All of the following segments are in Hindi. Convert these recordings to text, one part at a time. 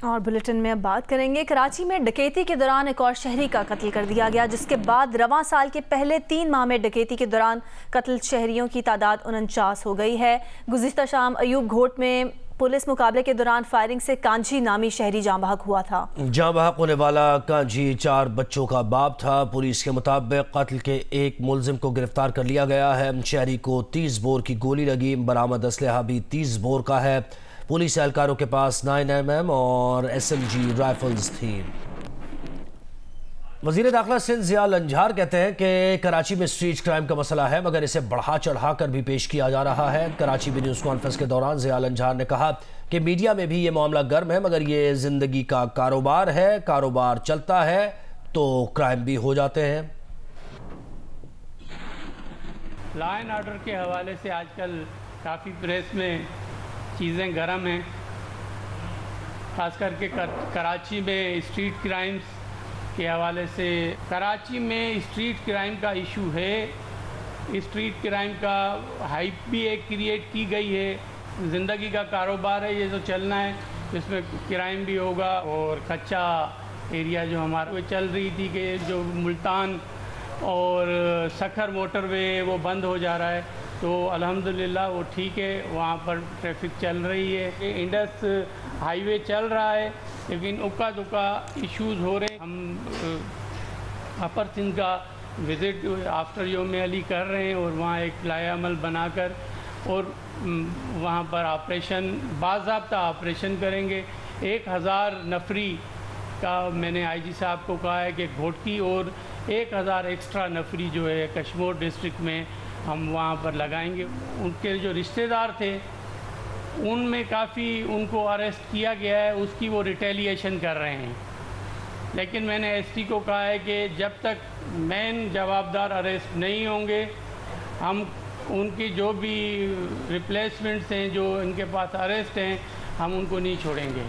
और बुलेटिन में अब बात करेंगे, कराची में डकैती के दौरान एक और शहरी का कत्ल कर दिया गया, जिसके बाद रवां साल के पहले 3 माह में डकैती के दौरान कत्ल शहरियों की तादाद 49 हो गई है। गुज़िश्ता शाम अयूब घोट में पुलिस मुकाबले के दौरान फायरिंग से कांजी नामी शहरी जाँ बहक हुआ था। जाँ बहक होने वाला कांजी 4 बच्चों का बाप था। पुलिस के मुताबिक कत्ल के एक मुलजिम को गिरफ्तार कर लिया गया है। शहरी को 30 बोर की गोली लगी। बरामद असलहा भी 30 बोर का है। पुलिस एहलकारों के पास 9mm और SMG राइफल्स थी। वज़ीर दाखिला सिंध ज़िया लंझार कहते हैं कि कराची में स्ट्रीट क्राइम का मसला है, मगर इसे बढ़ा चढ़ा कर भी पेश किया जा रहा है। कराची में न्यूज़ कॉन्फ्रेंस के दौरान ज़िया लंझार ने कहा कि मीडिया में भी ये मामला गर्म है, मगर ये ज़िंदगी का कारोबार है। कारोबार चलता है तो क्राइम भी हो जाते हैं। लॉ एंड ऑर्डर के हवाले से आजकल काफ़ी प्रेस में चीज़ें गर्म हैं, ख़ास करके कराची में स्ट्रीट क्राइम्स के हवाले से। कराची में स्ट्रीट क्राइम का इशू है। स्ट्रीट क्राइम का हाइप भी एक क्रिएट की गई है। ज़िंदगी का कारोबार है, ये जो चलना है, इसमें क्राइम भी होगा। और कच्चा एरिया जो हमारा वो चल रही थी कि जो मुल्तान और सखर मोटरवे वो बंद हो जा रहा है, तो अल्हम्दुलिल्लाह वो ठीक है, वहाँ पर ट्रैफिक चल रही है। इंडस हाईवे चल रहा है, लेकिन उक्का दुक्का इश्यूज़ हो रहे हैं। हम अपर सिंध का विज़िट आफ्टर योम अली कर रहे हैं और वहाँ एक लायामल बनाकर और वहाँ पर ऑपरेशन बाज़ाब्ता ऑपरेशन करेंगे। 1000 नफरी का मैंने IG साहब को कहा है कि घोटकी और 1000 एक्स्ट्रा नफरी जो है कश्मीर डिस्ट्रिक्ट में हम वहाँ पर लगाएंगे। उनके जो रिश्तेदार थे उनमें काफ़ी उनको अरेस्ट किया गया है, उसकी वो रिटेलिएशन कर रहे हैं। लेकिन मैंने ST को कहा है कि जब तक मेन जवाबदार अरेस्ट नहीं होंगे, हम उनकी जो भी रिप्लेसमेंट्स हैं, जो इनके पास अरेस्ट हैं, हम उनको नहीं छोड़ेंगे।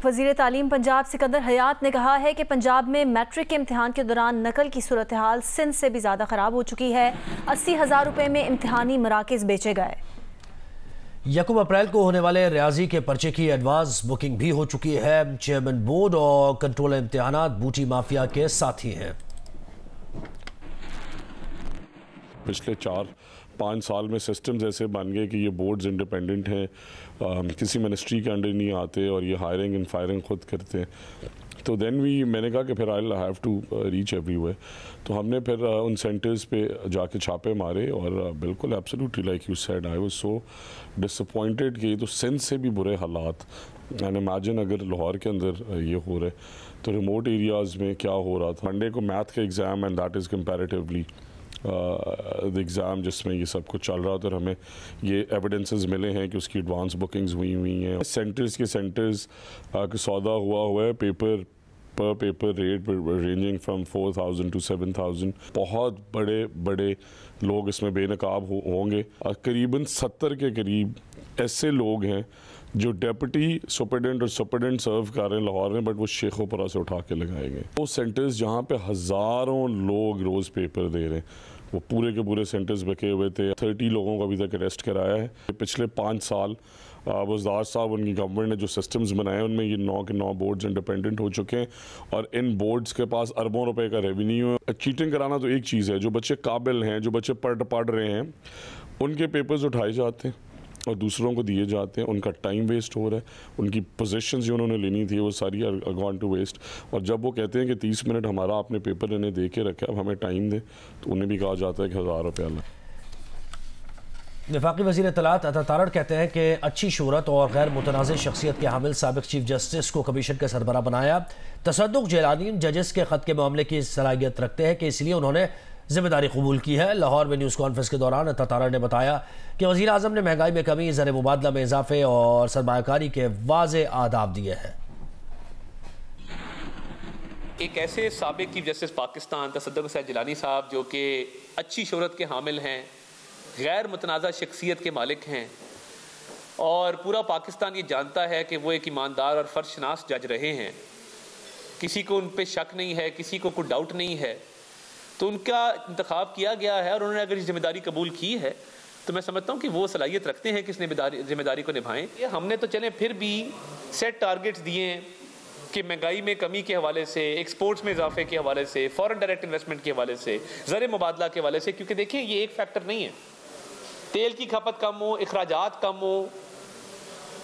वज़ीर तालीम पंजाब सिकंदर हयात ने कहा है कि पंजाब में मैट्रिक के इम्तिहान के दौरान नकल की सूरत हाल सिंध से भी ज़्यादा ख़राब हो चुकी है। 80,000 रुपये में इम्तिहानी मराकज़ बेचे गए। 1 अप्रैल को होने वाले रियाजी के पर्चे की एडवांस बुकिंग भी हो चुकी है। चेयरमैन बोर्ड और कंट्रोलर इम्तिहानात बूटी माफिया के साथी हैं। पिछले 4-5 साल में सिस्टम्स ऐसे बन गए कि ये बोर्ड्स इंडिपेंडेंट हैं, किसी मिनिस्ट्री के अंडर नहीं आते और ये हायरिंग एंड फायरिंग खुद करते हैं। तो देन मैंने कहा कि फिर I have to reach everywhere. तो हमने फिर उन सेंटर्स पे जाके छापे मारे और बिल्कुल absolutely like you said, I was so disappointed कि ये तो सिंध से भी बुरे हालात। एंड इमेजिन अगर लाहौर के अंदर ये हो रहे तो रिमोट एरियाज़ में क्या हो रहा था। मंडे को मैथ का exam and that is comparatively the exam जिसमें ये सब कुछ चल रहा था, और हमें ये एविडेंसेस मिले हैं कि उसकी एडवांस बुकिंग्स हुई हैं। सेंटर्स का सौदा हुआ है पेपर पर paper rate ranging from 4,000 to 7,000। बहुत बड़े बड़े लोग इसमें बेनकाब होंगे। करीबन 70 के करीब ऐसे लोग हैं जो डेप्यूटी सुपरिटेंडेंट और सुपरिटेंडेंट सर्व कर रहे हैं लाहौर में, बट वो शेखोपुरा से उठा के लगाए गए। वो सेंटर्स जहाँ पे हज़ारों लोग रोज़ पेपर दे रहे हैं, वो पूरे के पूरे सेंटर्स बके हुए थे। 30 लोगों को अभी तक अरेस्ट कराया है। पिछले 5 साल वज़ीर साहब उनकी गवर्नमेंट ने जो सिस्टम्स बनाए उनमें ये 9 के 9 बोर्ड्स इंडिपेंडेंट हो चुके हैं और इन बोर्ड्स के पास अरबों रुपए का रेवेन्यू है। चीटिंग कराना तो एक चीज़ है, जो बच्चे काबिल हैं, जो बच्चे पढ़ रहे हैं, उनके पेपर्स उठाए जाते हैं और दूसरों को दिए जाते हैं। उनका टाइम वेस्ट हो रहा है, उनकी पोजीशंस जो उन्होंने लेनी थी वो सारी आर गॉन टू वेस्ट। और जब वो कहते हैं कि 30 मिनट हमारा आपने पेपर इन्हें दे के रखा, अब हमें टाइम दे, तो उन्हें भी कहा जाता है कि 1000 रुपया ला। वफाकी वज़ीर इत्तलात अता तारड़ कहते हैं कि अच्छी शोहरत और गैर मुतनाज़ शख्सियत के हामिल साबिक़ चीफ जस्टिस को कमीशन का सरबराह बनाया। तसद्दुक़ जैलानी जजेस के ख़त के मामले की सलाहियत रखते हैं कि इसलिए उन्होंने जिम्मेदारी कबूल की है। लाहौर में न्यूज़ कॉन्फ्रेंस के दौरान अता तारड़ ने बताया कि वज़ीर आज़म ने महंगाई में कमी, ज़र मुबादला में इजाफे और सरमायाकारी के वाज़े आदाब दिए हैं। एक ऐसे साबिक़ चीफ जस्टिस पाकिस्तान तसद्दुक़ जैलानी साहब जो कि अच्छी शोहरत के हामिल हैं, गैर मुतनाज़ा शख्सियत के मालिक हैं और पूरा पाकिस्तान ये जानता है कि वो एक ईमानदार और फ़र्शनास जज रहे हैं, किसी को उन पर शक नहीं है, किसी को कोई डाउट नहीं है, तो उनका इंतखाब किया गया है और उन्होंने अगर जिम्मेदारी कबूल की है तो मैं समझता हूँ कि वो सलाहियत रखते हैं कि इस जिम्मेदारी को निभाएं। हमने तो चले फिर भी सेट टारगेट्स दिए हैं कि महंगाई में कमी के हवाले से, एक्सपोर्ट्स में इजाफे के हवाले से, फॉरेन डायरेक्ट इन्वेस्टमेंट के हवाले से, ज़र मुबादला के हवाले से, क्योंकि देखिए ये एक फैक्टर नहीं है। तेल की खपत कम हो, अखराजात कम हो,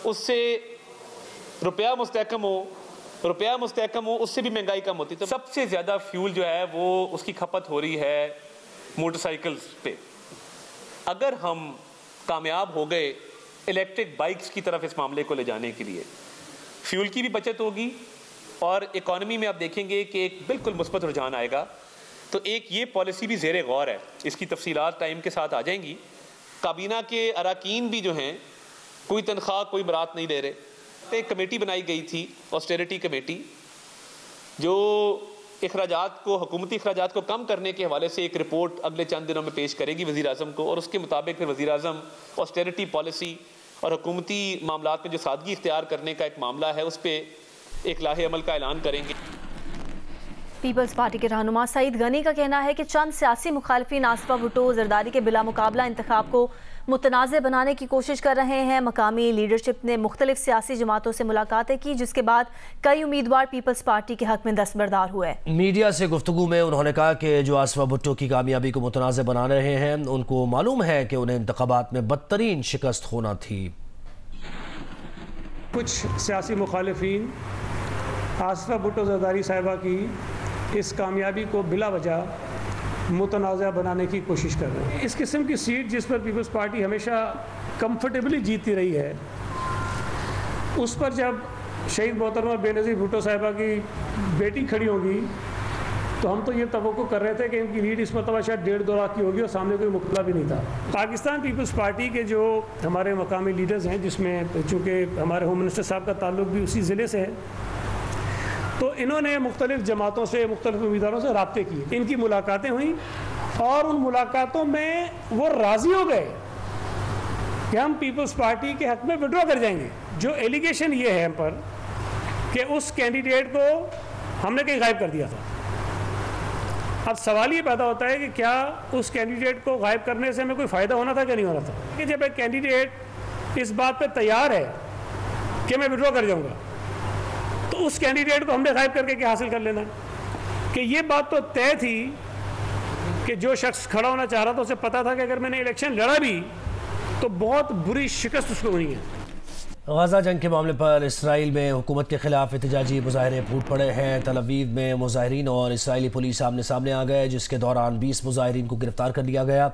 उससे रुपया मुस्तहकम हो, उससे भी महंगाई कम होती। तो सबसे ज़्यादा फ्यूल जो है वो उसकी खपत हो रही है मोटरसाइकिल्स पे। अगर हम कामयाब हो गए इलेक्ट्रिक बाइक्स की तरफ इस मामले को ले जाने के लिए, फ्यूल की भी बचत होगी और इकॉनमी में आप देखेंगे कि एक बिल्कुल मुस्बत रुझान आएगा। तो एक ये पॉलिसी भी ज़ेरे गौर है, इसकी तफसीलात टाइम के साथ आ जाएंगी। काबीना के अरकान भी जो हैं कोई तनख्वाह कोई बरात नहीं ले रहे। एक कमेटी बनाई गई थी, ऑस्टेरिटी कमेटी, जो अखराजात को, हुकूमती अखराजात को कम करने के हवाले से एक रिपोर्ट अगले चंद दिनों में पेश करेगी वज़ीर आज़म को, और उसके मुताबिक फिर वज़ीर आज़म ऑस्टेरिटी पॉलिसी और हुकूमती मामलात में जो सादगी इख्तियार करने का एक मामला है उस पर एक लाहे अमल का ऐलान करेंगे। पीपल्स पार्टी के रहनुमा सईद गनी का कहना है कि चंद सियासी मुखालिफिन आसफा भुट्टो जरदारी के बिला मुकाबला इंतखाब को मुतनाज़ बनाने की कोशिश कर रहे हैं। मकामी लीडरशिप ने मुख्तलिफ सियासी जमातों से मुलाकातें की, जिसके बाद कई उम्मीदवार पीपल्स पार्टी के हक में दस्तबरदार हुए। मीडिया से गुफ्तगू में उन्होंने कहा कि जो आसफा भुट्टो की कामयाबी को मुतनाज़ बना रहे हैं, उनको मालूम है कि उन्हें इंतखाबात में बदतरीन शिकस्त होना थी। कुछ सियासी मुखालिफिन आसफा भुट्टो जरदारी साहिबा की इस कामयाबी को बिला वजह मुतनाज़ा बनाने की कोशिश कर रहे हैं। इस किस्म की सीट जिस पर पीपल्स पार्टी हमेशा कंफर्टेबली जीतती रही है, उस पर जब शहीद मोहतरमा बेनज़ीर भुट्टो साहिबा की बेटी खड़ी होगी तो हम तो ये तवक्को कर रहे थे कि इनकी लीड इस मरतबा शायद 1.5-2 लाख की होगी और सामने कोई मुकाबला भी नहीं था। पाकिस्तान पीपल्स पार्टी के जो हमारे मकामी लीडर्स हैं, जिसमें चूँकि हमारे होम मिनिस्टर साहब का ताल्लुक भी उसी ज़िले से है, तो इन्होंने मुख्तलिफ जमातों से, मुख्तलिफ उम्मीदवारों से राब्ते किए, इनकी मुलाकातें हुई और उन मुलाकातों में वो राज़ी हो गए कि हम पीपल्स पार्टी के हक़ में विड्रॉ कर जाएंगे। जो एलिगेशन ये है हम पर कि उस कैंडिडेट को हमने कहीं गायब कर दिया था। अब सवाल ये पैदा होता है कि क्या उस कैंडिडेट को गायब करने से हमें कोई फ़ायदा होना था कि नहीं होना था? कि जब एक कैंडिडेट इस बात पर तैयार है कि मैं विड्रॉ कर जाऊँगा, तो उस कैंडिडेट को हमने गायब करके क्या हासिल कर लेना? कि ये बात तो तय थी कि जो शख्स खड़ा होना चाह रहा था उसे पता था कि अगर मैंने इलेक्शन लड़ा भी तो बहुत बुरी शिकस्त उसको होनी है। गजा जंग के मामले पर इसराइल में हुकूमत के खिलाफ एहतजाजी मुजाहरे फूट पड़े हैं। तल अवीव में मुजाहरीन और इसराइली पुलिस आमने सामने आ गए, जिसके दौरान 20 मुजाहरीन को गिरफ्तार कर लिया गया।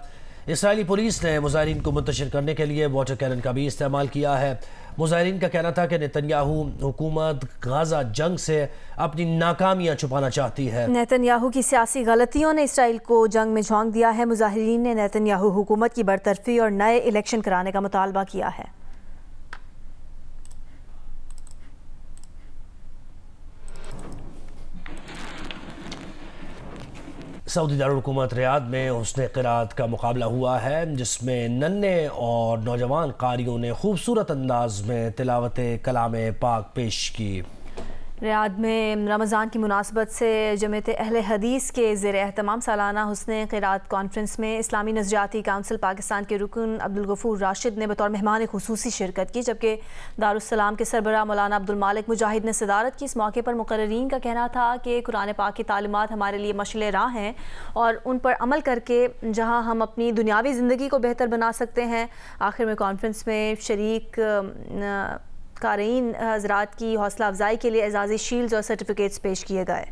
इसराइली पुलिस ने मुजाहरीन को मुंतशिर करने के लिए वाटर कैनन का भी इस्तेमाल किया है। मुजाहरीन का कहना था कि नेतन्याहू हुकूमत गजा जंग से अपनी नाकामियां छुपाना चाहती है। नेतन्याहू की सियासी गलतियों ने इसराइल को जंग में झोंक दिया है। मुजाहरीन ने नेतन्याहू हुकूमत की बरतरफी और नए इलेक्शन कराने का मुतालबा किया है। सऊदी दारुल-हुकूमत रियाद में हुस्न क़िराअत का मुकाबला हुआ है, जिसमें नन्हे और नौजवान कारियों ने खूबसूरत अंदाज में तिलावत कलाम पाक पेश की। रियाद में रमज़ान की मुनासबत से जमात अहले हदीस के ज़ेर एहतमाम सालाना हुस्न क़िराअत कॉन्फ्रेंस में इस्लामी नज़रियाती काउंसिल पाकिस्तान के रुकन अब्दुल गफूर राशिद ने बतौर मेहमान खुसूसी शिरकत की, जबकि दारुस्सलाम के सरबराह मौलाना अब्दुल मालिक मुजाहिद ने सदारत की। इस मौके पर मुक़र्ररीन का कहना था कि कुरान पाक की तालीमात हमारे लिए मशअल राह हैं और उन पर अमल करके जहाँ हम अपनी दुनियावी ज़िंदगी को बेहतर बना सकते हैं। आखिर में कॉन्फ्रेंस में शरीक क़ारीन हज़रात की हौसला अफजाई के लिए एजाज़ी शील्ड्स और सर्टिफिकेट्स पेश किए गए।